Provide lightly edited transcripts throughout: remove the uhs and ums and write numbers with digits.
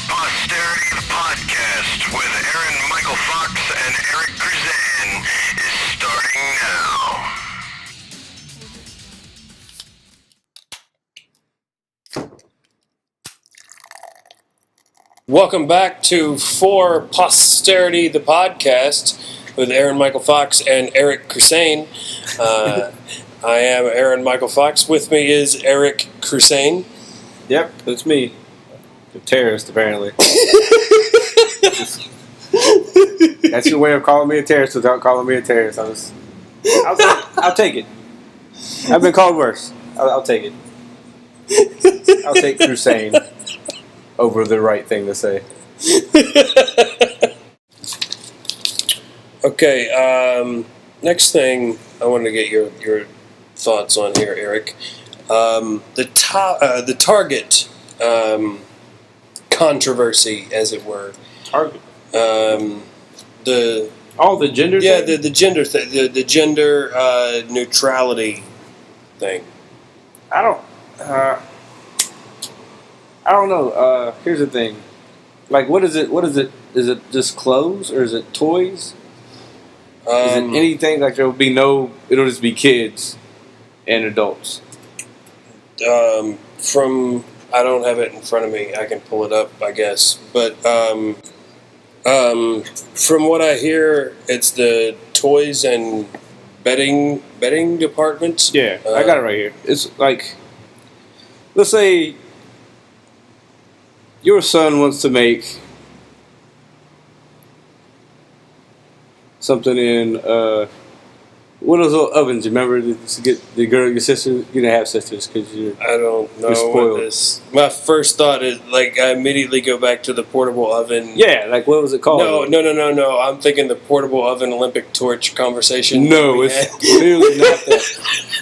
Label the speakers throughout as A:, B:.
A: Posterity, the podcast with Aaron-Michael Fox and Eric Crusan is starting now.
B: Welcome back to For Posterity, the podcast with Aaron-Michael Fox and Eric Crusan. I am Aaron-Michael Fox. With me is Eric Crusan.
C: Yep, that's me. The terrorist, apparently. That's your way of calling me a terrorist without calling me a terrorist. I'll take it. I've been called worse. I'll take it. I'll take Crusan over the right thing to say.
B: Okay, next thing I wanted to get your thoughts on here, Eric. The Target controversy, as it were.
C: Target.
B: The
C: gender.
B: Yeah,
C: thing?
B: the gender thing, the gender neutrality thing.
C: I don't know. Here's the thing. Like, what is it? Is it just clothes or is it toys? Is it anything? Like, it'll just be kids and adults.
B: I don't have it in front of me. I can pull it up, I guess. But from what I hear, it's the toys and bedding department.
C: Yeah, I got it right here. It's like, let's say your son wants to make something in one of those little ovens. You remember to get your sister? You didn't have sisters because
B: I don't know
C: you're spoiled.
B: What this. My first thought is I immediately go back to the portable oven.
C: Yeah, like what was it called?
B: No. I'm thinking the portable oven Olympic torch conversation.
C: No, it's clearly not that.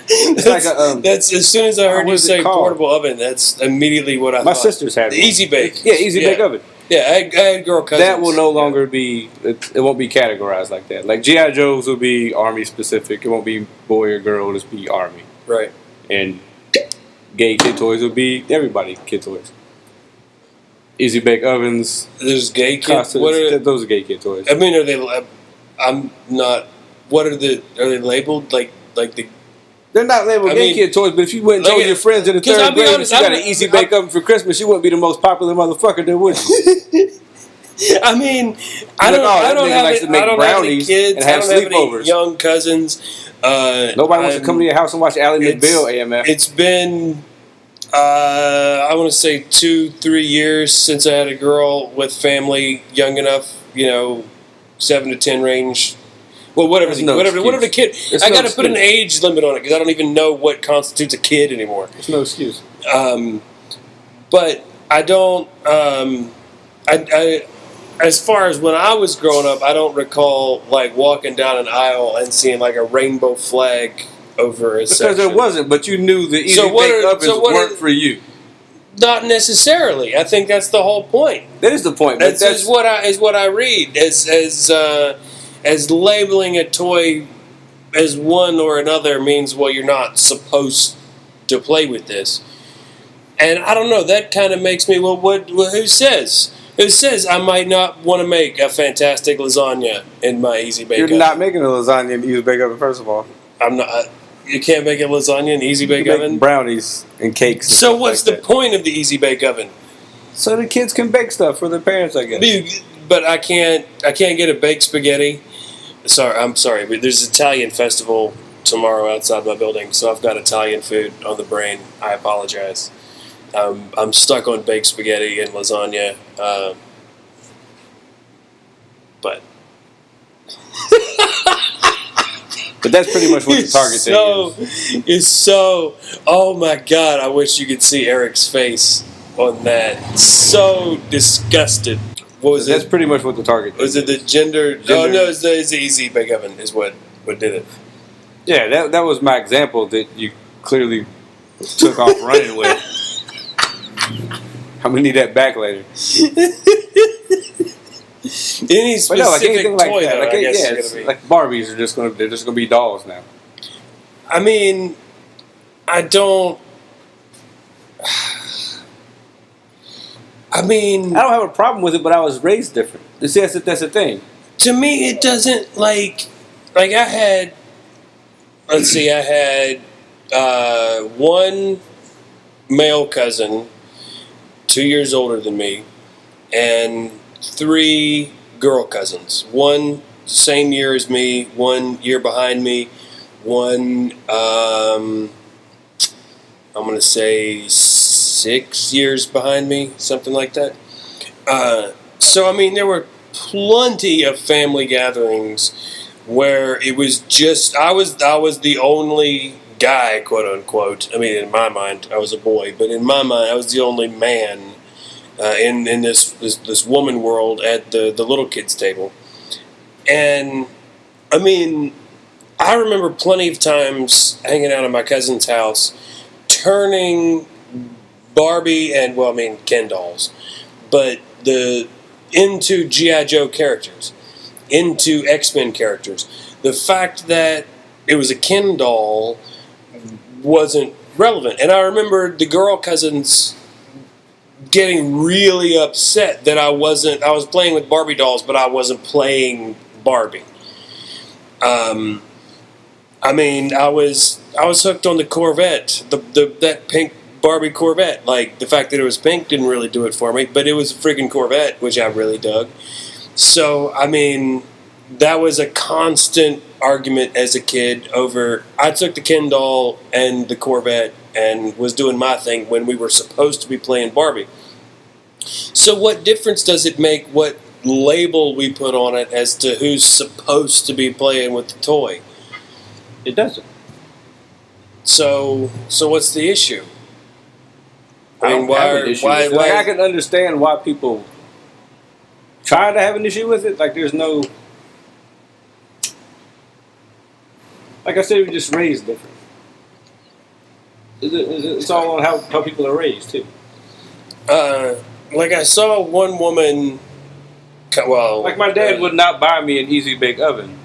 C: It's
B: that's as soon as I heard you say
C: called?
B: Portable oven, that's immediately what I thought.
C: My sisters had
B: the
C: one.
B: Easy Bake.
C: Yeah, Easy Bake oven.
B: Yeah, I had girl cousins.
C: That will no longer be. It won't be categorized like that. Like G.I. Joes will be Army specific. It won't be boy or girl. It'll just be Army.
B: Right.
C: And gay kid toys will be everybody kid toys. Easy Bake ovens.
B: There's gay kid.
C: Those are gay kid toys.
B: I mean, are they? I'm not. What are they labeled like the?
C: They're not labeled gay kid toys, but if you went and told your friends in the third grade that you got an Easy Bake oven for Christmas, you wouldn't be the most popular motherfucker there, would you?
B: I mean, I don't have any kids. I don't have any young cousins.
C: Nobody wants to come to your house and watch Ally McBeal AMF.
B: It's been, I want to say 2-3 years since I had a girl with family young enough, 7 to 10 range. Well, whatever the kid. I got to put an age limit on it because I don't even know what constitutes a kid anymore.
C: There's no excuse.
B: But I don't. As far as when I was growing up, I don't recall walking down an aisle and seeing a rainbow flag over a section.
C: Because there wasn't, but you knew the Easy Bake ovens weren't for you.
B: Not necessarily. I think that's the whole point.
C: That is the point.
B: That's what I read as labeling a toy as one or another means, well, you're not supposed to play with this. And I don't know, that kind of makes me, who says? Who says I might not want to make a fantastic lasagna in my Easy Bake oven?
C: You're not making a lasagna in the Easy Bake oven, first of all.
B: I'm not. You can't make a lasagna in the Easy Bake oven?
C: Make brownies and cakes.
B: So what's the point of the Easy Bake oven?
C: So the kids can bake stuff for their parents, I guess.
B: But I can't get a baked spaghetti. I'm sorry, but there's an Italian festival tomorrow outside my building, so I've got Italian food on the brain. I apologize. I'm stuck on baked spaghetti and lasagna, but
C: but that's pretty much what the Target thing is.
B: Oh my God! I wish you could see Eric's face on that. So disgusted. What was
C: That's pretty much what the Target thing
B: was. It the gender? Oh no, it's the Easy Bake oven is what did it.
C: Yeah, that was my example that you clearly took off running with. I'm gonna need that back later.
B: Any specific toy,
C: like that.
B: Though, I guess
C: like Barbies are just gonna be dolls now.
B: I mean, I don't. I mean,
C: I don't have a problem with it, but I was raised different. See, that's the thing.
B: to me, it doesn't like I had. Let's see, I had one male cousin, 2 years older than me, and 3 girl cousins. One same year as me, 1 year behind me, one I'm going to say 6 years behind me, something like that. So I mean, there were plenty of family gatherings where it was just I was the only guy, quote unquote. I mean, in my mind, I was a boy, but in my mind, I was the only man in this woman world at the little kids table. And I mean, I remember plenty of times hanging out at my cousin's house, turning Barbie and Ken dolls, but into G.I. Joe characters, into X-Men characters. The fact that it was a Ken doll wasn't relevant. And I remember the girl cousins getting really upset that I was playing with Barbie dolls, but I wasn't playing Barbie. I was hooked on the Corvette, that pink Barbie Corvette. Like, the fact that it was pink didn't really do it for me, but it was a freaking Corvette, which I really dug. So, I mean, that was a constant argument as a kid over. I took the Ken doll and the Corvette and was doing my thing when we were supposed to be playing Barbie. So what difference does it make what label we put on it as to who's supposed to be playing with the toy?
C: It doesn't.
B: So what's the issue?
C: I mean, why? I can understand why people try to have an issue with it. Like, there's no. Like I said, we're just raised different. It's all on how people are raised, too.
B: Like, I saw one woman. Well,
C: like, my dad would not buy me an Easy Bake Oven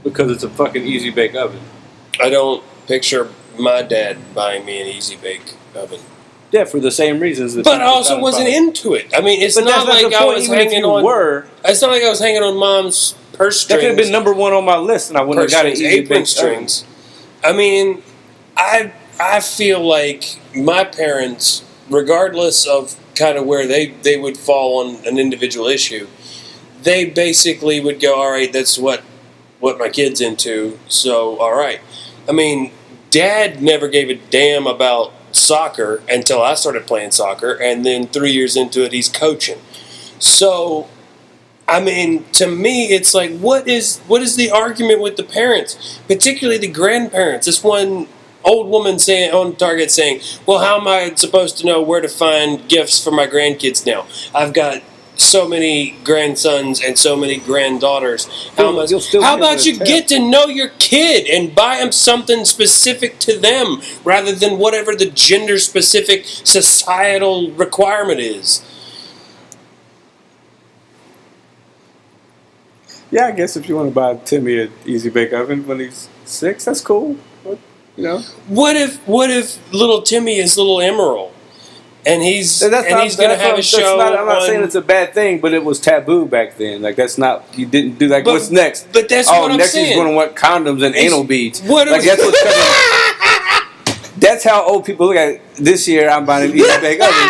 C: because it's a fucking Easy Bake Oven.
B: I don't picture my dad buying me an Easy Bake Oven.
C: Yeah, for the same reasons.
B: But I also wasn't into it. I mean, it's not like I was hanging on. It's not like I was hanging on Mom's purse strings.
C: That could have been number one on my list, and I wouldn't have got an Easy Bake strings.
B: I mean, I feel like my parents, regardless of kind of where they would fall on an individual issue, they basically would go, all right, that's what my kid's into, so all right. I mean, Dad never gave a damn about soccer until I started playing soccer, and then 3 years into it, he's coaching. So, I mean, to me, it's like, what is the argument with the parents, particularly the grandparents? This one old woman saying on Target saying, well, how am I supposed to know where to find gifts for my grandkids now? I've got so many grandsons and so many granddaughters. How about you get to know your kid and buy them something specific to them rather than whatever the gender-specific societal requirement is?
C: Yeah, I guess if you want to buy Timmy an Easy Bake Oven when he's 6, that's cool. But, you know,
B: what if little Timmy is little Emerald? And he's going to have a show.
C: I'm not saying it's a bad thing, but it was taboo back then. Like, that's not, you didn't do, like, what's next?
B: But that's what I'm saying.
C: Next he's going to want condoms and anal beads.
B: That's what's
C: coming. That's how old people look at it. This year, I'm buying an Easy Bake Oven.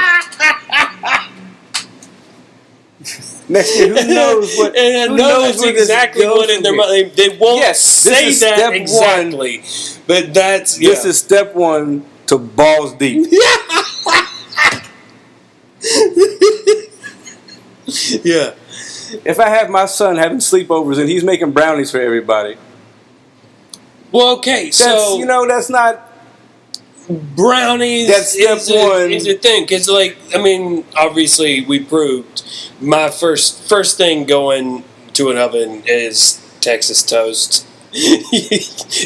C: Next year, who knows what?
B: And who knows exactly what in their mind. They won't say that exactly. But this
C: is step 1 to balls deep.
B: Yeah.
C: If I have my son having sleepovers and he's making brownies for everybody.
B: Well, okay, so
C: that's not
B: brownies.
C: That's step 1.
B: Is a thing because, like, I mean, obviously we proved my first thing going to an oven is Texas toast,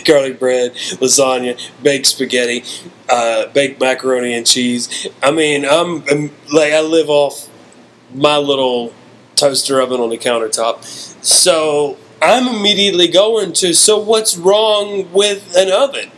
B: garlic bread, lasagna, baked spaghetti, baked macaroni and cheese. I mean, I live off my little toaster oven on the countertop. So I'm immediately going to, so what's wrong with an oven?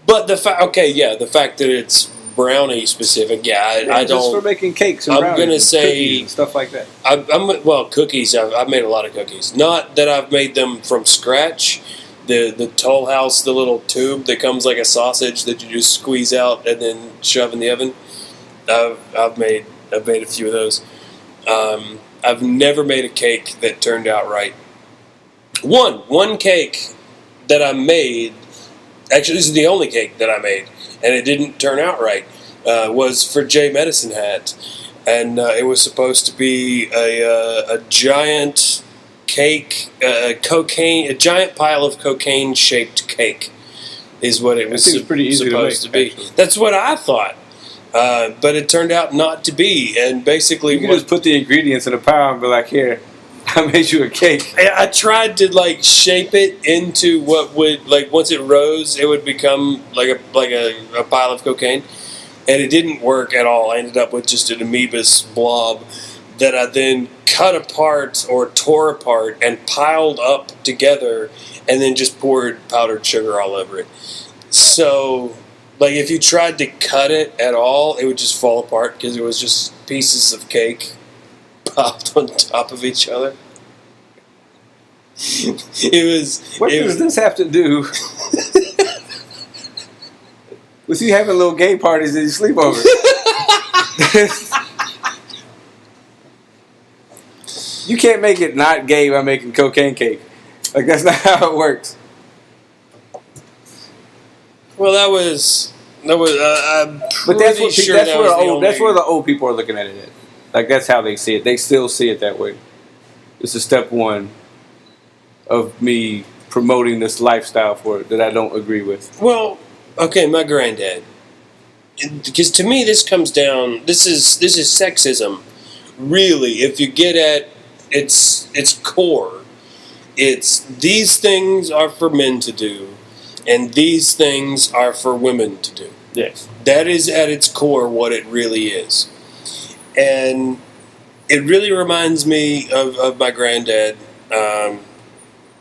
B: But the fact that it's brownie specific, I
C: Just
B: don't.
C: for making cakes and
B: I'm
C: brownies
B: gonna
C: and
B: say-
C: cookies and stuff like that.
B: Well, cookies. I've made a lot of cookies. Not that I've made them from scratch. The Toll House, the little tube that comes like a sausage that you just squeeze out and then shove in the oven. I've made a few of those. I've never made a cake that turned out right. One cake that I made. Actually, this is the only cake that I made, and it didn't turn out right. Was for J Medicine Hat, and it was supposed to be a giant cake, a giant pile of cocaine-shaped cake, is what it was
C: pretty easy
B: supposed
C: to
B: to be.
C: actually.
B: That's what I thought, but it turned out not to be. And basically,
C: You can just put the ingredients in a pile and be like, "Here, I made you a cake."
B: I tried to shape it into what would once it rose, it would become like a pile of cocaine, and it didn't work at all. I ended up with just an amoebus blob that I then cut apart or tore apart and piled up together, and then just poured powdered sugar all over it. So, if you tried to cut it at all, it would just fall apart because it was just pieces of cake piled on top of each other.
C: What does this have to do with you having little gay parties that you sleep over? You can't make it not gay by making cocaine cake. That's not how it works.
B: Well, that was. I'm
C: But that's
B: pretty
C: what
B: sure
C: that's
B: that
C: where
B: was the only-
C: that's where the old people are looking at it. That's how they see it. They still see it that way. This is step one of me promoting this lifestyle for it that I don't agree with.
B: Well, okay, my granddad. Because to me, this comes down. This is sexism. Really, if you get at its core, it's these things are for men to do, and these things are for women to do.
C: Yes.
B: That is at its core what it really is. And it really reminds me of my granddad,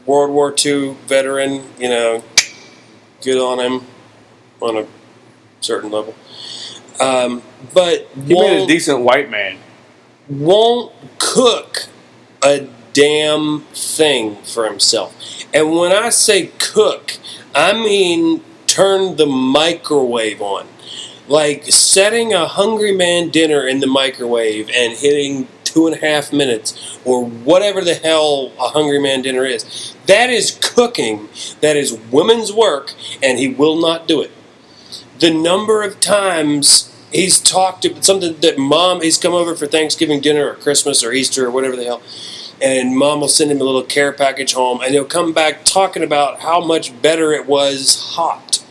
B: World War II veteran, good on him on a certain level. But
C: He made a decent white man.
B: won't cook a damn thing for himself. And when I say cook, I mean turn the microwave on. Setting a hungry man dinner in the microwave and hitting 2.5 minutes or whatever the hell a hungry man dinner is. That is cooking. That is women's work, and he will not do it. The number of times he's talked to something that he's come over for Thanksgiving dinner or Christmas or Easter or whatever the hell, and mom will send him a little care package home, and he'll come back talking about how much better it was hot.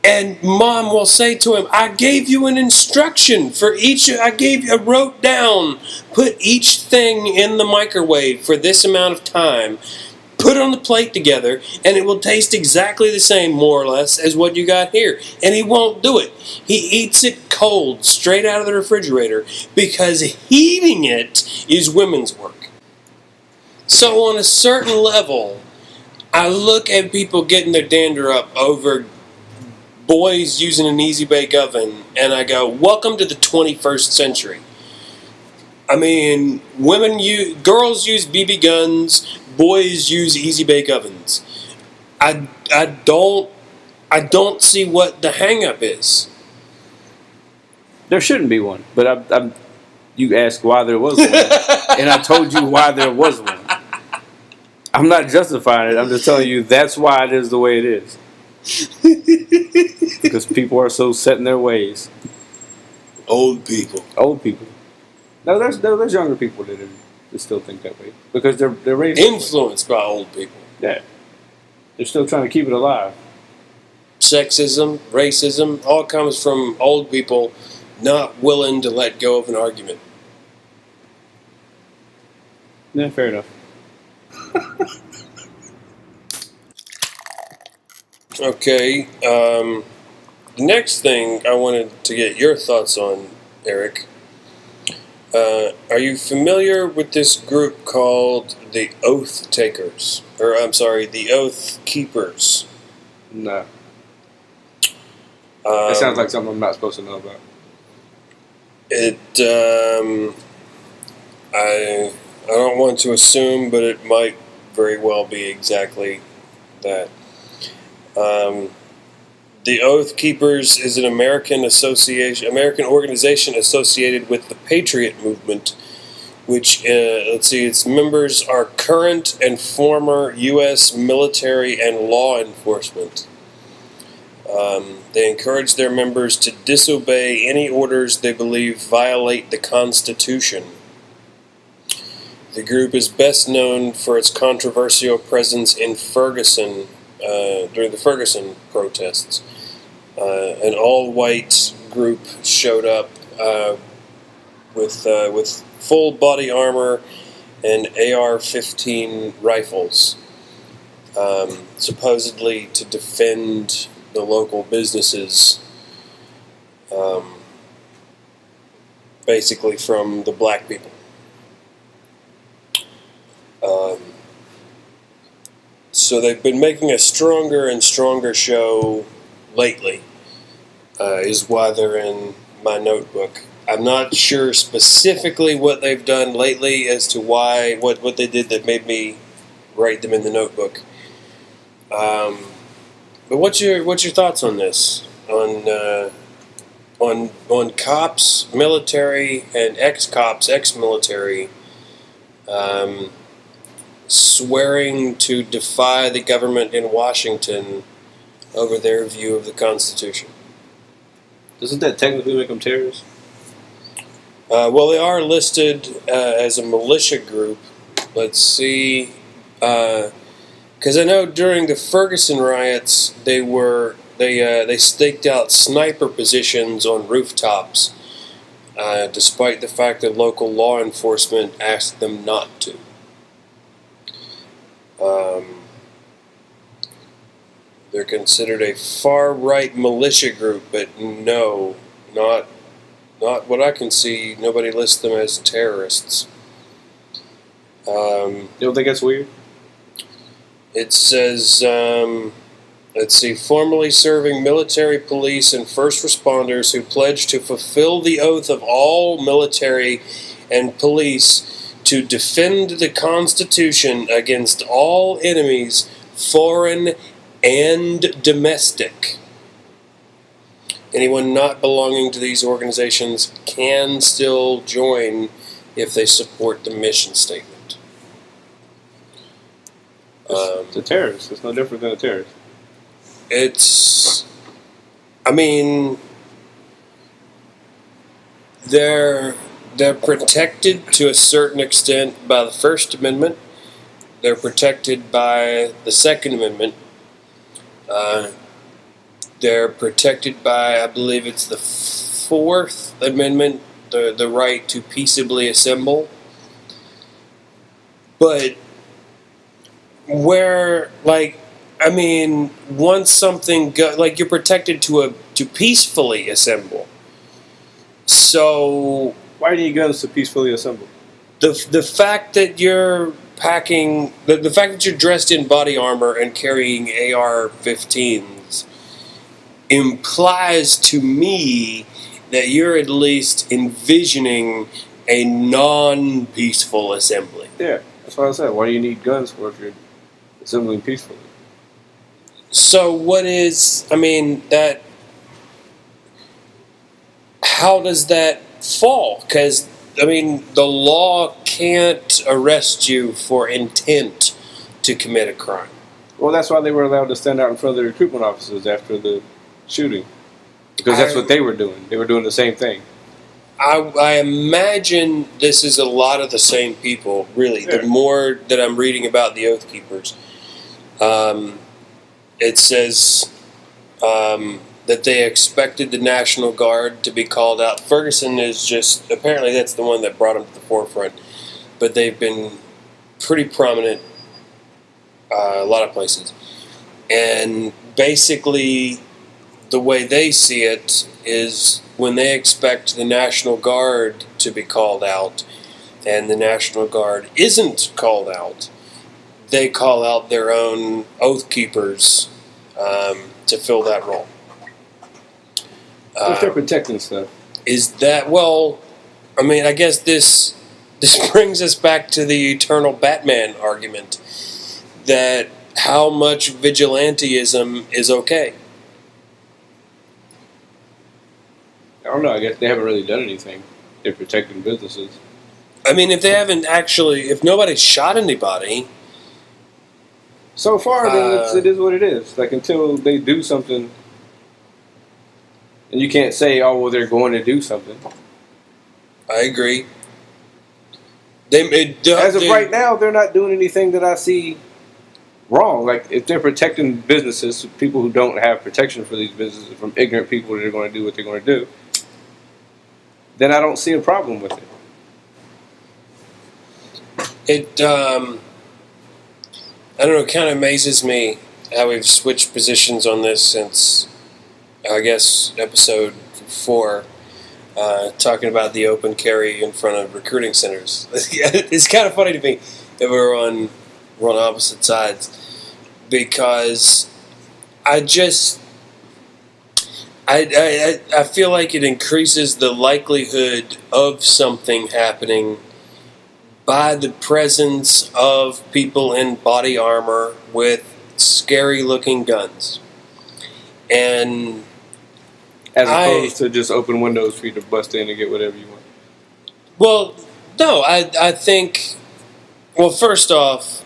B: And mom will say to him, I gave you an instruction for each, I wrote down, put each thing in the microwave for this amount of time, put it on the plate together, and it will taste exactly the same, more or less, as what you got here. And he won't do it. He eats it cold, straight out of the refrigerator, because heating it is women's work. So on a certain level, I look at people getting their dander up over boys using an easy bake oven, and I go, welcome to the 21st century. I mean, girls use BB guns, boys use easy bake ovens. I don't see what the hang up is.
C: There shouldn't be one, but you asked why there was one, and I told you why there was one. I'm not justifying it. I'm just telling you that's why it is the way it is. Because people are so set in their ways.
B: Old people.
C: No, there's younger people that still think that way because they're raised
B: Influenced by old people.
C: Yeah, they're still trying to keep it alive.
B: Sexism, racism, all comes from old people not willing to let go of an argument.
C: Yeah, fair enough.
B: Okay, the next thing I wanted to get your thoughts on, Eric. Are you familiar with this group called the Oath Takers? Or, I'm sorry, the Oath Keepers?
C: No. That sounds like something I'm not supposed to know about.
B: I don't want to assume, but it might very well be exactly that. The Oath Keepers is an American organization associated with the Patriot Movement, which, its members are current and former U.S. military and law enforcement. They encourage their members to disobey any orders they believe violate the Constitution. The group is best known for its controversial presence in Ferguson during the Ferguson protests. An all-white group showed up with full body armor and AR-15 rifles, supposedly to defend the local businesses, basically from the black people. So they've been making a stronger and stronger show lately, is why they're in my notebook. I'm not sure specifically what they've done lately as to why, what they did that made me write them in the notebook. But what's your thoughts on this? On cops, military, and ex-cops, ex-military, swearing to defy the government in Washington over their view of the Constitution?
C: Doesn't that technically make them terrorists?
B: Well, they are listed as a militia group. Let's see. Because I know during the Ferguson riots, they staked out sniper positions on rooftops, despite the fact that local law enforcement asked them not to. They're considered a far-right militia group, but no, not what I can see. Nobody lists them as terrorists.
C: You don't think that's weird?
B: It says, let's see, formerly serving military, police, and first responders who pledge to fulfill the oath of all military and police to defend the Constitution against all enemies, foreign and domestic. Anyone not belonging to these organizations can still join if they support the mission statement.
C: It's a terrorist. It's no different than a terrorist.
B: They're protected to a certain extent by the First Amendment. They're protected by the Second Amendment. They're protected by, I believe it's the Fourth Amendment, the right to peaceably assemble. But once something you're protected to peacefully assemble. So
C: why do you need guns to peacefully assemble?
B: The fact that you're packing, the fact that you're dressed in body armor and carrying AR-15s implies to me that you're at least envisioning a non-peaceful assembly.
C: Yeah, that's what I said. Why do you need guns for if you're assembling peacefully?
B: So how does that fall? Because, the law can't arrest you for intent to commit a crime.
C: Well, that's why they were allowed to stand out in front of the recruitment officers after the shooting. Because that's what they were doing. They were doing the same thing.
B: I imagine this is a lot of the same people, really. Yeah. The more that I'm reading about the Oath Keepers, it says that they expected the National Guard to be called out. Ferguson is apparently that's the one that brought them to the forefront. But they've been pretty prominent a lot of places. And basically, the way they see it is when they expect the National Guard to be called out, and the National Guard isn't called out, they call out their own Oath Keepers to fill that role.
C: If they're protecting stuff.
B: Is that, well, I mean, I guess this brings us back to the eternal Batman argument that how much vigilantism is okay.
C: I don't know. I guess they haven't really done anything. They're protecting businesses.
B: I mean, if they haven't actually, if nobody's shot anybody.
C: So far, then it is what it is. Like, until they do something, and you can't say, oh, well, they're going to do something.
B: I agree.
C: As of right now, they're not doing anything that I see wrong. Like, if they're protecting businesses, people who don't have protection for these businesses from ignorant people that are going to do what they're going to do, then I don't see a problem with it.
B: I don't know, it kind of amazes me how we've switched positions on this since, I guess, episode 4, talking about the open carry in front of recruiting centers. It's kind of funny to me that we're on opposite sides, because I feel like it increases the likelihood of something happening by the presence of people in body armor with scary-looking guns. And
C: as opposed to just open windows for you to bust in and get whatever you want.
B: Well, no, I think, well, first off,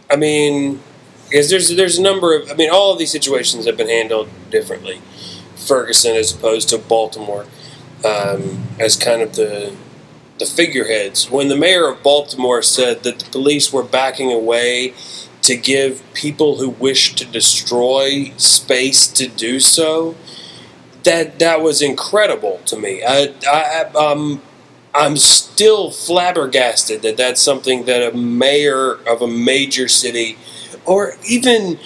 B: I mean, because there's a number of, I mean, all of these situations have been handled differently. Ferguson as opposed to Baltimore, as kind of the figureheads. When the mayor of Baltimore said that the police were backing away to give people who wish to destroy space to do so, that was incredible to me. I'm still flabbergasted that that's something that a mayor of a major city, or even,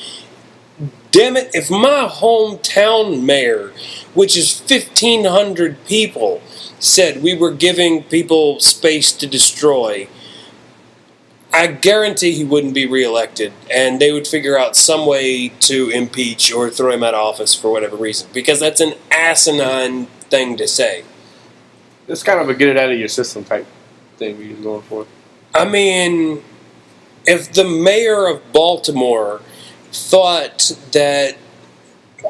B: damn it, if my hometown mayor, which is 1,500 people, said we were giving people space to destroy, I guarantee he wouldn't be reelected, and they would figure out some way to impeach or throw him out of office for whatever reason, because that's an asinine thing to say.
C: It's kind of a get it out of your system type thing you're going for.
B: I mean, if the mayor of Baltimore thought that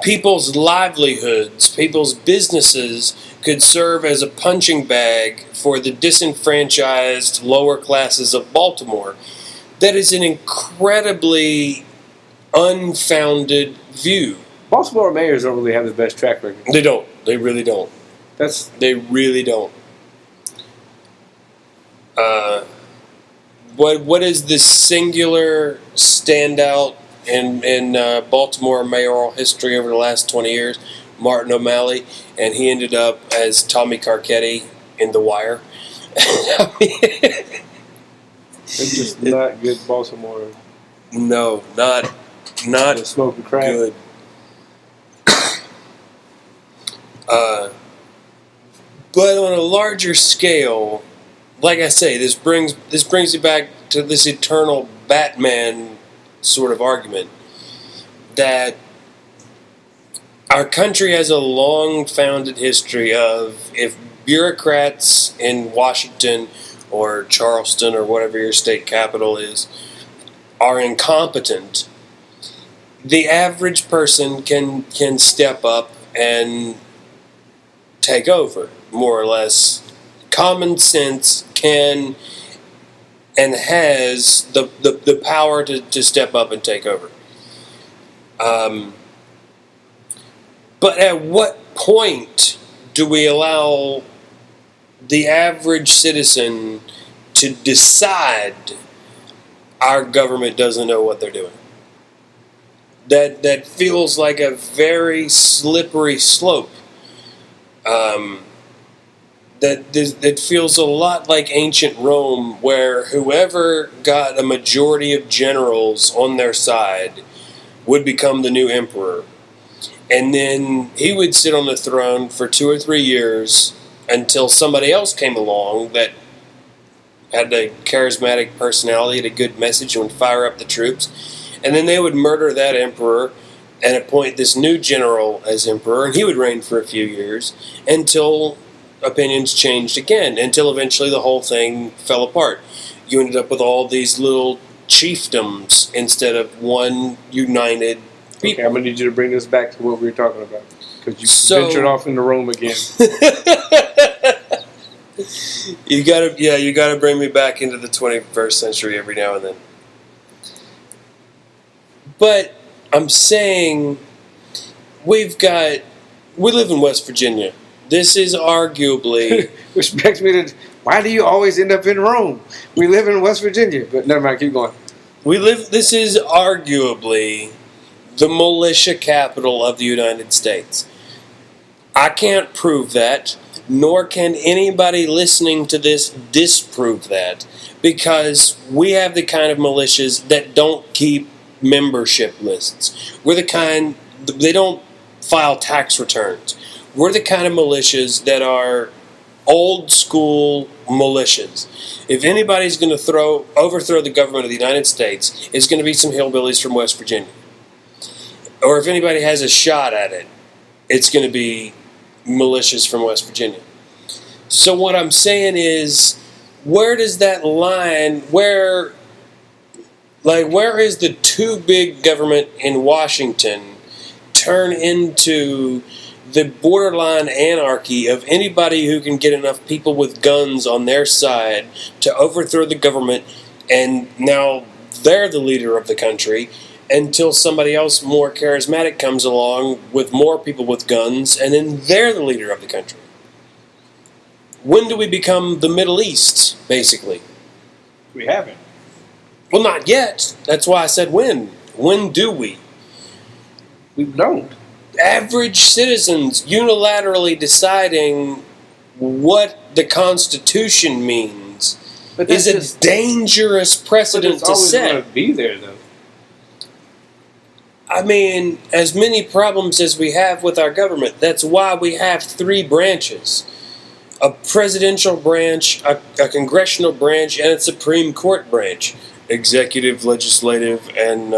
B: people's livelihoods, people's businesses could serve as a punching bag for the disenfranchised lower classes of Baltimore, that is an incredibly unfounded view.
C: Baltimore mayors don't really have the best track record.
B: They don't. They really don't. They really don't. What is the singular standout in Baltimore mayoral history over the last 20 years? Martin O'Malley, and he ended up as Tommy Carcetti in The Wire.
C: It's just not good Baltimore.
B: No, not
C: smoking crack.
B: Good. But on a larger scale, like I say, this brings you back to this eternal Batman sort of argument that our country has a long-founded history of, if bureaucrats in Washington or Charleston or whatever your state capital is are incompetent, the average person can step up and take over, more or less. Common sense can and has the power to step up and take over. But at what point do we allow the average citizen to decide our government doesn't know what they're doing? That feels like a very slippery slope. That feels a lot like ancient Rome, where whoever got a majority of generals on their side would become the new emperor. And then he would sit on the throne for 2 or 3 years until somebody else came along that had a charismatic personality, had a good message, and would fire up the troops. And then they would murder that emperor and appoint this new general as emperor, and he would reign for a few years until opinions changed again, until eventually the whole thing fell apart. You ended up with all these little chiefdoms instead of one united people.
C: Okay, I'm going to need you to bring this back to what we were talking about, because you ventured off into Rome again.
B: You gotta bring me back into the 21st century every now and then. But I'm saying we live in West Virginia. This is arguably
C: which begs me to, why do you always end up in Rome? We live in West Virginia, but never mind, keep going.
B: This is arguably the militia capital of the United States. I can't prove that, nor can anybody listening to this disprove that, because we have the kind of militias that don't keep membership lists. We're the kind, they don't file tax returns. We're the kind of militias that are old school militias. If anybody's going to overthrow the government of the United States, it's going to be some hillbillies from West Virginia. Or if anybody has a shot at it, it's going to be militias from West Virginia. So what I'm saying is, where does that line, where is the too big government in Washington turn into the borderline anarchy of anybody who can get enough people with guns on their side to overthrow the government, and now they're the leader of the country until somebody else more charismatic comes along with more people with guns, and then they're the leader of the country. When do we become the Middle East, basically?
C: We haven't.
B: Well, not yet. That's why I said when. When do we?
C: We don't.
B: Average citizens unilaterally deciding what the Constitution means is a dangerous precedent to set.
C: It's always going to be there, though.
B: I mean, as many problems as we have with our government, that's why we have three branches. A presidential branch, a congressional branch, and a Supreme Court branch. Executive, legislative, and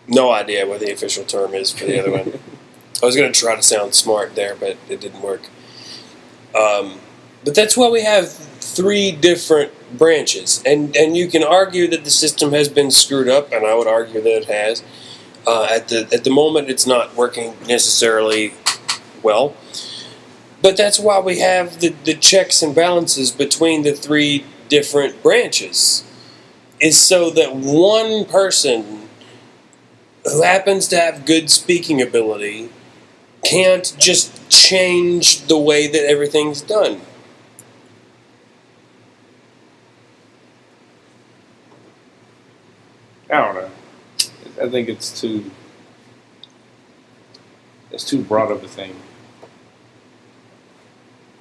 B: no idea what the official term is for the other one. I was going to try to sound smart there, but it didn't work. But that's why we have three different branches. And you can argue that the system has been screwed up, and I would argue that it has. At the moment, it's not working necessarily well. But that's why we have the checks and balances between the three different branches. Is so that one person who happens to have good speaking ability can't just change the way that everything's done.
C: I don't know. I think it's too broad of a thing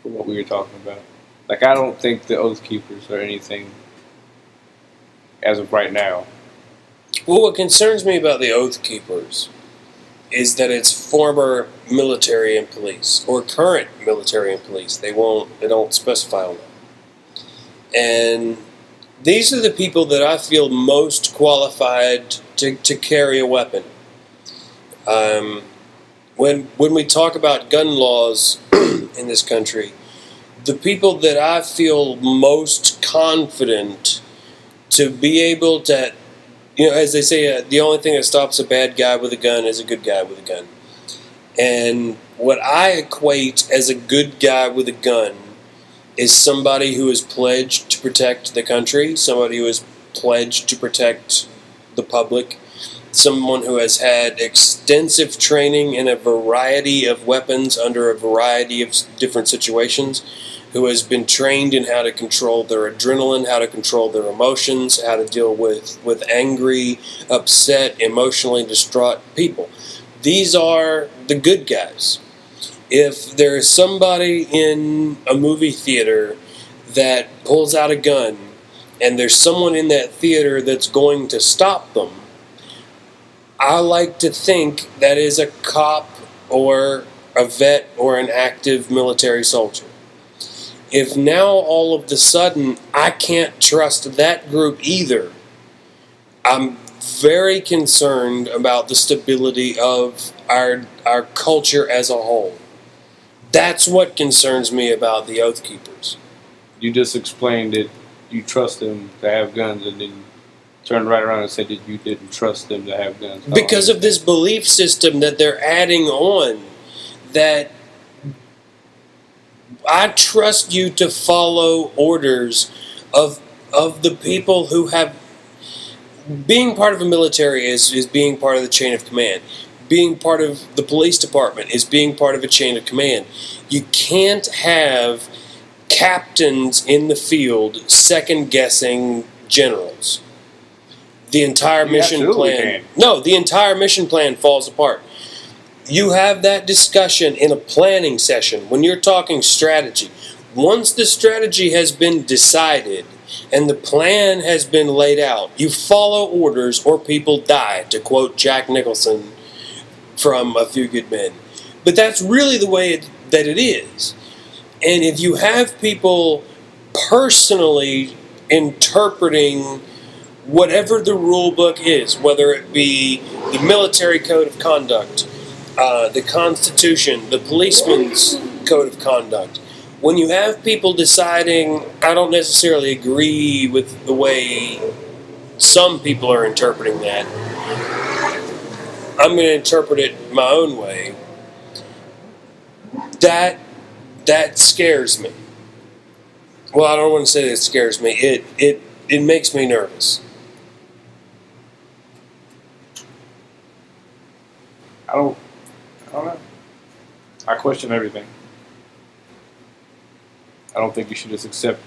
C: for what we were talking about. Like, I don't think the Oath Keepers are anything as of right now.
B: Well, what concerns me about the Oath Keepers is that it's former military and police, or current military and police. They don't specify on that. And these are the people that I feel most qualified to carry a weapon. When we talk about gun laws in this country, the people that I feel most confident to be able to, as they say, the only thing that stops a bad guy with a gun is a good guy with a gun. And what I equate as a good guy with a gun is somebody who is pledged to protect the country, somebody who is pledged to protect the public, someone who has had extensive training in a variety of weapons under a variety of different situations, who has been trained in how to control their adrenaline, how to control their emotions, how to deal with angry, upset, emotionally distraught people. These are the good guys. If there is somebody in a movie theater that pulls out a gun and there's someone in that theater that's going to stop them, I like to think that is a cop or a vet or an active military soldier. if now all of the sudden I can't trust that group either, I'm very concerned about the stability of our culture as a whole. That's what concerns me about the Oath Keepers.
C: You just explained that you trust them to have guns, and then turned right around and said that you didn't trust them to have guns.
B: Because of this belief system that they're adding on, that I trust you to follow orders of the people who have... Being part of a military is being part of the chain of command. Being part of the police department is being part of a chain of command. You can't have captains in the field second-guessing generals. The entire mission plan... No, the entire mission plan falls apart. You have that discussion in a planning session when you're talking strategy. Once the strategy has been decided and the plan has been laid out, you follow orders or people die, to quote Jack Nicholson from A Few Good Men. But that's really the way that it is. And if you have people personally interpreting whatever the rule book is, whether it be the military code of conduct, the Constitution, the policeman's code of conduct, when you have people deciding, I don't necessarily agree with the way some people are interpreting that, I'm going to interpret it my own way, that scares me. Well, I don't want to say that it scares me. It makes me nervous.
C: I don't know. I question everything. I don't think you should just accept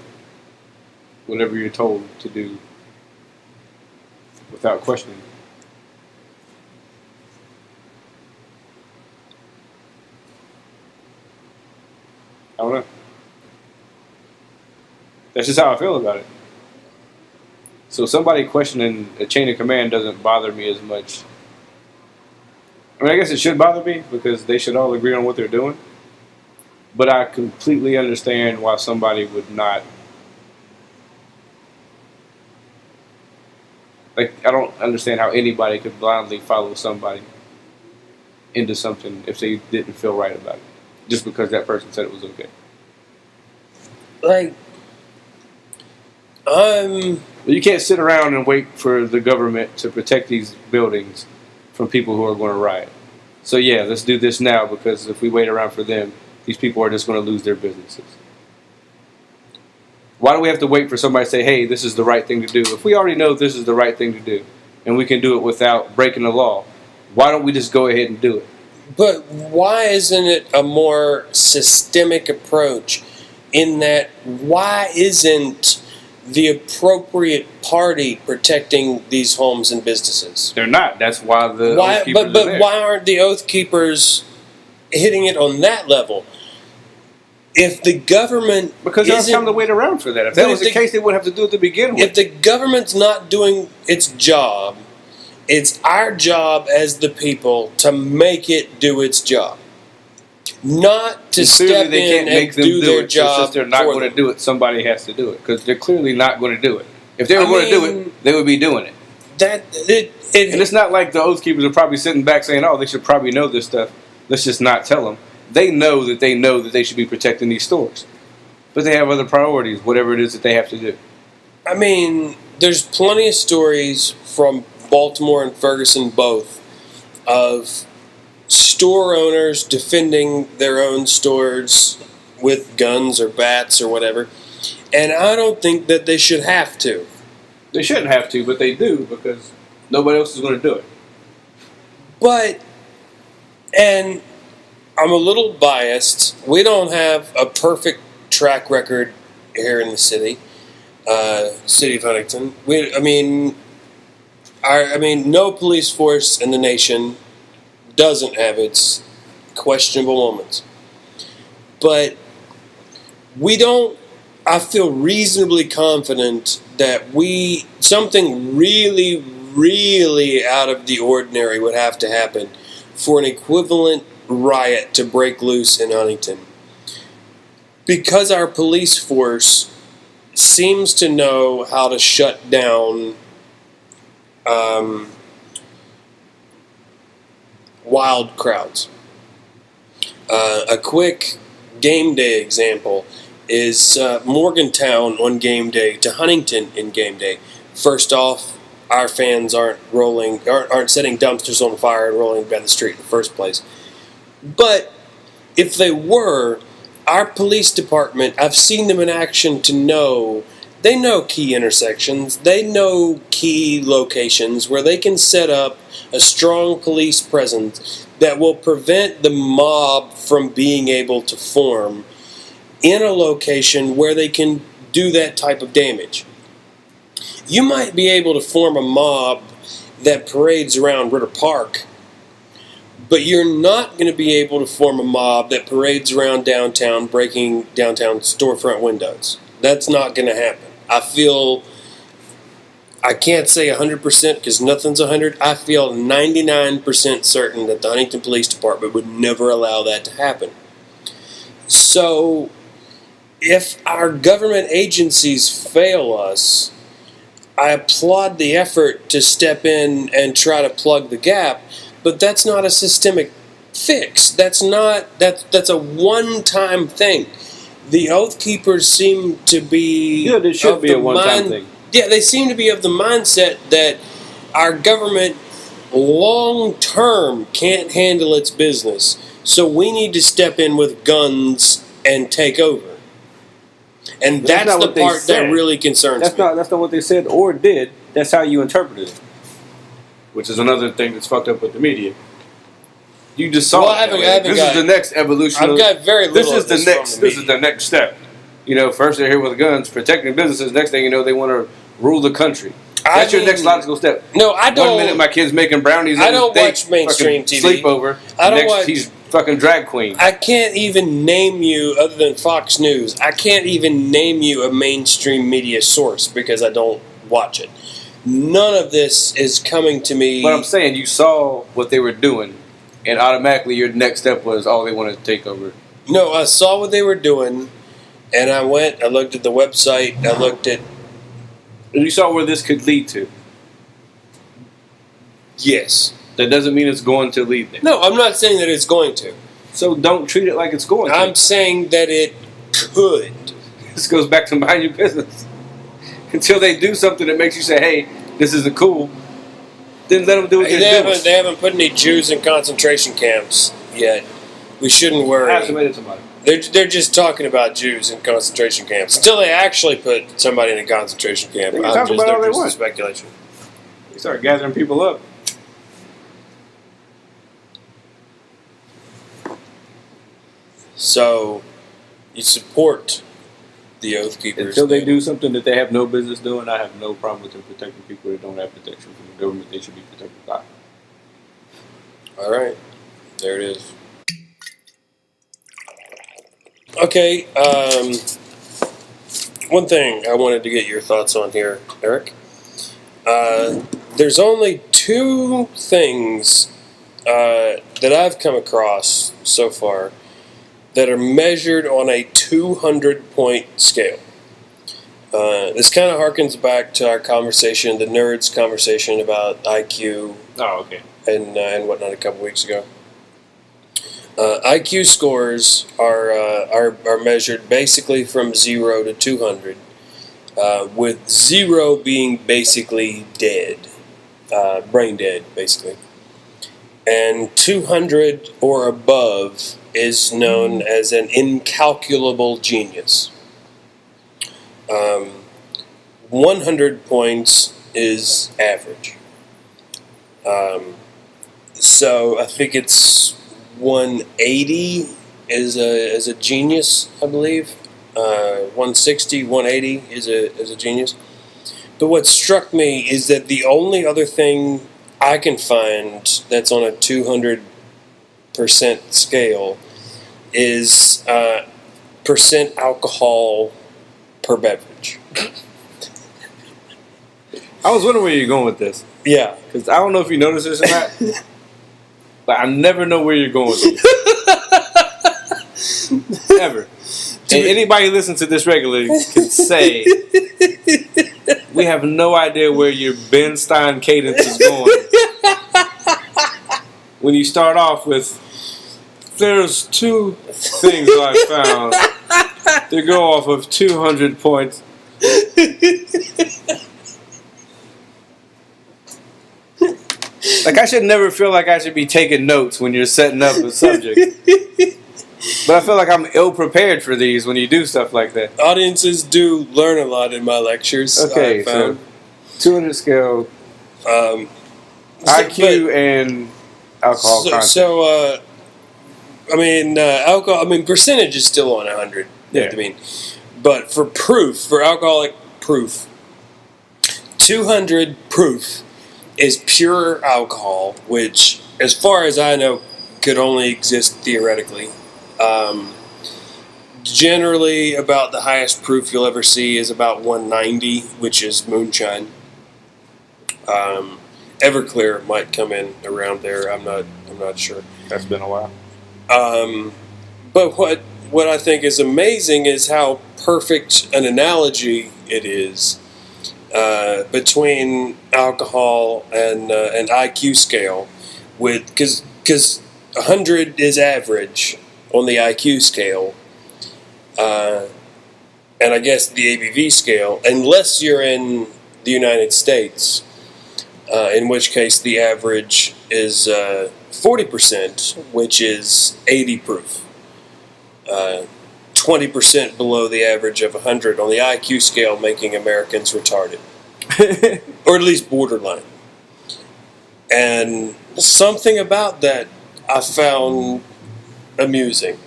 C: whatever you're told to do without questioning. I don't know. That's just how I feel about it. So somebody questioning a chain of command doesn't bother me as much. I mean, I guess it should bother me because they should all agree on what they're doing. But I completely understand why somebody would not. Like, I don't understand how anybody could blindly follow somebody into something if they didn't feel right about it, just because that person said it was okay.
B: Like,
C: You can't sit around and wait for the government to protect these buildings from people who are going to riot. So yeah, let's do this now, because if we wait around for them, these people are just going to lose their businesses. Why do we have to wait for somebody to say, hey, this is the right thing to do? If we already know this is the right thing to do, and we can do it without breaking the law, why don't we just go ahead and do it?
B: But why isn't it a more systemic approach in that why isn't the appropriate party protecting these homes and businesses?
C: They're not. That's why the Oath Keepers are there.
B: Why aren't the Oath Keepers hitting it on that level? If the government...
C: Because there's time to wait around for that. If that was the case, they wouldn't have to do it to begin with.
B: If the government's not doing its job, it's our job as the people to make it do its job. Not to step in and do their job.
C: Since they're not going to do it, somebody has to do it. Because they're clearly not going to do it. If they were going to do it, they would be doing it. And it's not like the Oath Keepers are probably sitting back saying, oh, they should probably know this stuff. Let's just not tell them. They know that they should be protecting these stores. But they have other priorities, whatever it is that they have to do.
B: I mean, there's plenty of stories from Baltimore and Ferguson both of store owners defending their own stores with guns or bats or whatever. And I don't think that they should have to.
C: They shouldn't have to, but they do, because nobody else is going to do it.
B: But, and I'm a little biased. We don't have a perfect track record here in the city of Huntington. No police force in the nation doesn't have its questionable moments. But I feel reasonably confident that something really, really out of the ordinary would have to happen for an equivalent riot to break loose in Huntington. because our police force seems to know how to shut down wild crowds. A quick game day example is Morgantown on game day to Huntington in game day. First off, our fans aren't setting dumpsters on fire and rolling down the street in the first place. But if they were, our police department, I've seen them in action to know, they know key intersections, they know key locations where they can set up a strong police presence that will prevent the mob from being able to form in a location where they can do that type of damage. You might be able to form a mob that parades around Ritter Park, but you're not going to be able to form a mob that parades around downtown, breaking downtown storefront windows. That's not going to happen. I can't say 100% because nothing's 100. I feel 99% certain that the Huntington Police Department would never allow that to happen. So, if our government agencies fail us, I applaud the effort to step in and try to plug the gap, but that's not a systemic fix. That's a one-time thing. The Oath Keepers seem to be...
C: Yeah, it should be a one-time thing.
B: Yeah, they seem to be of the mindset that our government long-term can't handle its business, so we need to step in with guns and take over. And that's the part that really concerns me.
C: That's not what they said or did. That's how you interpreted it. Which is another thing that's fucked up with the media. You just saw this is the next evolution.
B: I've got very little.
C: This is the next step. You know, first they're here with guns, protecting businesses. Next thing you know, they want to rule the country. That's your next logical step.
B: No, I don't.
C: 1 minute my kid's making brownies.
B: I don't watch mainstream TV.
C: Sleepover. He's fucking drag queen.
B: I can't even name you, other than Fox News, I can't even name you a mainstream media source because I don't watch it. None of this is coming to me.
C: But I'm saying, you saw what they were doing, and automatically your next step was, they wanted to take over.
B: No, I saw what they were doing, and I looked at the website, I looked at...
C: And you saw where this could lead to.
B: Yes.
C: That doesn't mean it's going to lead there.
B: No, I'm not saying that it's going to.
C: So don't treat it like it's going to.
B: I'm saying that it could.
C: This goes back to mind your business. Until they do something that makes you say, hey, this isn't cool, then let them do what they're doing.
B: They haven't put any Jews in concentration camps yet. We shouldn't worry.
C: Estimated somebody.
B: They're just talking about Jews in concentration camps. Until they actually put somebody in a concentration camp.
C: They can talk about all they want.
B: Speculation.
C: They start gathering people up.
B: So, you support the Oath Keepers.
C: Until they do something that they have no business doing, I have no problem with them protecting people that don't have protection from the government. They should be protected by.
B: All right. There it is. Okay. One thing I wanted to get your thoughts on here, Eric. There's only two things that I've come across so far that are measured on a 200-point scale. This kind of harkens back to our conversation, the nerds conversation about IQ and whatnot a couple weeks ago. IQ scores are measured basically from 0 to 200, with 0 being basically dead, brain dead, basically. And 200 or above is known as an incalculable genius. 100 points is average. So I think it's 180 is a genius, I believe. 160, 180 is a genius. But what struck me is that the only other thing I can find that's on a 200% scale is percent alcohol per beverage.
C: I was wondering where you're going with this.
B: Yeah.
C: Because I don't know if you noticed this or not, but I never know where you're going with this. Ever.
B: Do
C: anybody who listens to this regularly can say we have no idea where your Ben Stein cadence is going. When you start off with, there's two things I found. They go off of 200 points. Like, I should never feel like I should be taking notes when you're setting up a subject. But I feel like I'm ill-prepared for these when you do stuff like that.
B: Audiences do learn a lot in my lectures.
C: Okay, so 200 scale, IQ and alcohol content.
B: Alcohol. I mean, percentage is still on 100. You know what I mean? But for proof, for alcoholic proof, 200 proof is pure alcohol, which, as far as I know, could only exist theoretically. Generally, about the highest proof you'll ever see is about 190, which is moonshine. Everclear might come in around there. I'm not sure.
C: That's been a while.
B: But what I think is amazing is how perfect an analogy it is between alcohol and an IQ scale, because 100 is average on the IQ scale, and I guess the ABV scale, unless you're in the United States, in which case the average is 40%, which is 80 proof. 20% below the average of 100 on the IQ scale, making Americans retarded. Or at least borderline. And something about that I found amusing.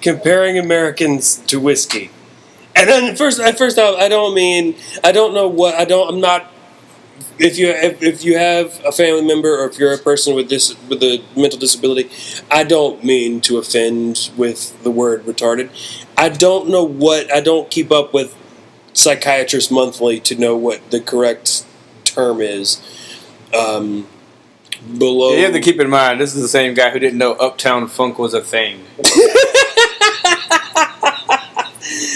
B: Comparing Americans to whiskey. And then at first off, if you have a family member or if you're a person with a mental disability, I don't mean to offend with the word retarded. I don't keep up with Psychiatrist Monthly to know what the correct term is. Below,
C: you have to keep in mind, this is the same guy who didn't know Uptown Funk was a thing.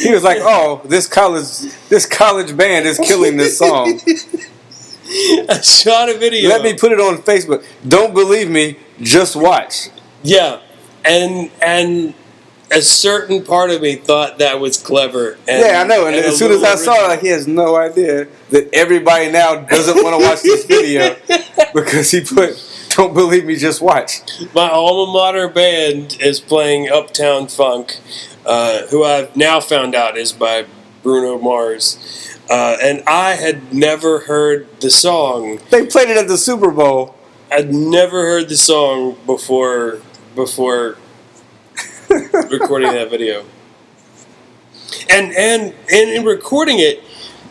C: He was like, "Oh, this college band is killing this song."
B: I shot a video.
C: Let me put it on Facebook. Don't believe me, just watch.
B: Yeah, and a certain part of me thought that was clever.
C: I know. And as soon as I saw it, like, he has no idea that everybody now doesn't want to watch this video because he put, "Don't believe me, just watch."
B: My alma mater band is playing Uptown Funk, who I've now found out is by Bruno Mars. And I had never heard the song.
C: They played it at the Super Bowl.
B: I'd never heard the song before recording that video. And in recording it,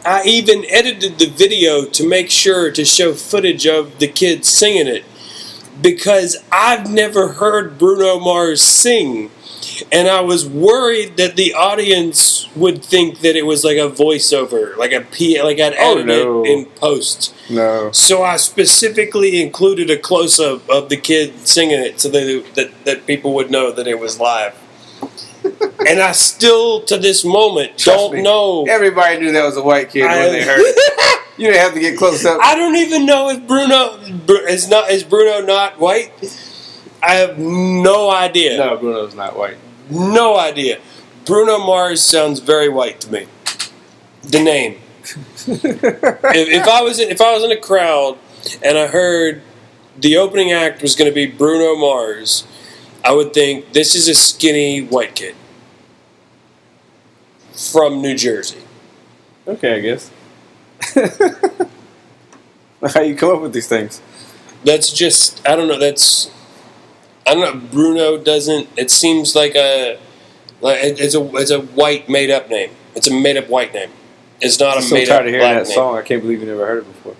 B: I even edited the video to make sure to show footage of the kids singing it, because I've never heard Bruno Mars sing. And I was worried that the audience would think that it was like a voiceover, like I'd added it in post.
C: No.
B: So I specifically included a close-up of the kid singing it so that people would know that it was live. And I still, to this moment, don't know.
C: Everybody knew that was a white kid when they heard it. You didn't have to get close up.
B: I don't even know if is Bruno not white? I have no idea.
C: No, Bruno's not white.
B: No idea. Bruno Mars sounds very white to me. The name. if I was in a crowd and I heard the opening act was going to be Bruno Mars, I would think this is a skinny white kid from New Jersey.
C: Okay, I guess. How you come up with these things?
B: That's just, I don't know. Bruno doesn't. It seems like it's a white made up name. It's a made up white name. It's not a made up black name.
C: I'm so tired of hearing that song. I can't believe you never heard it before.